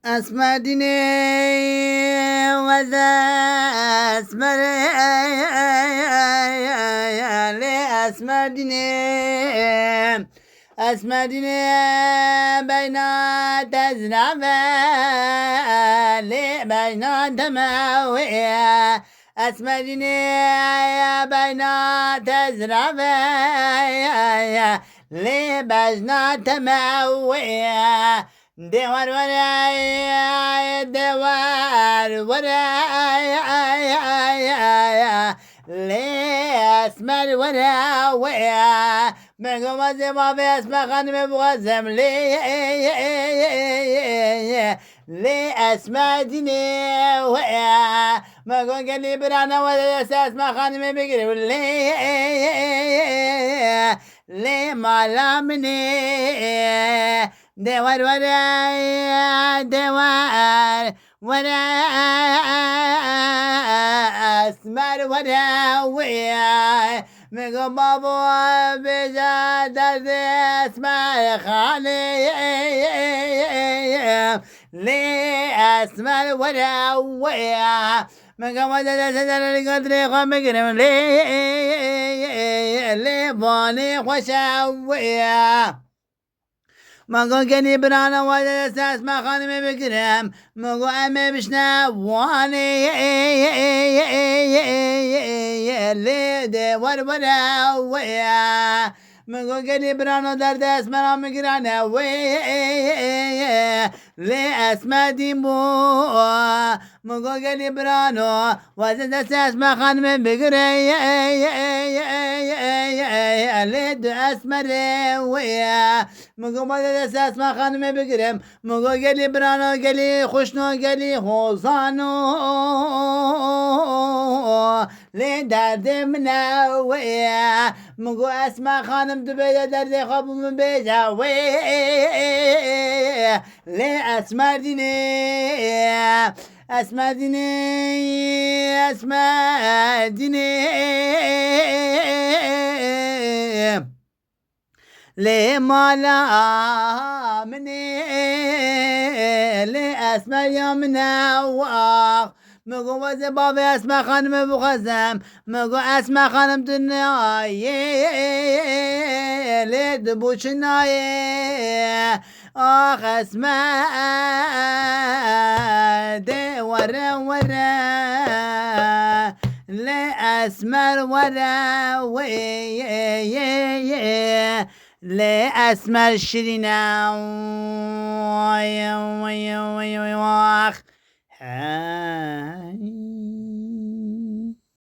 أسمدني وذا أسمر أسمدني بين تزرع بين دموية أسمدني بين تزرع لي بجنا تموية دوار ورايا دوار ورايا لي اسمر ورايا مقوم زما بس مخانم بغزم لي اسمدني ويا مقوم قلي برانا ولا اساس مخانم بقرب لي مالامني دوار ورايا دوار ورايا اسمر ورايا مقوم بابو بجاد اسمر خالي لي اسمر ورايا مقوم جدا القدر خمقرم لي باني خوشاويا مقو كني برانا وجد اساس ما خانم بكرم مقو امي بشنا واني لي دوار وراويا مقو كني برانا درد اسمنا مقرانا لي اسما ديمو مقو كني برانا وجد اساس ما خانم بكرم لي دو اسمر ويا مقو مدد اساس ما خانم بگرم مقو گلی برانو گلی خوشنو گلی خوزانو لی درد منوی مقو اسما خانم دبیده درد خوابم بیجاوی لی اسمردینی لي مالا مني لي اسمر يوم نواق مقو وزبابي اسمع خانم بخزم مقو اسمع خانم دنياي لي دبوشناي آخ اسمع دي ورا لي اسمر ورا لي اسمر شرينا واخ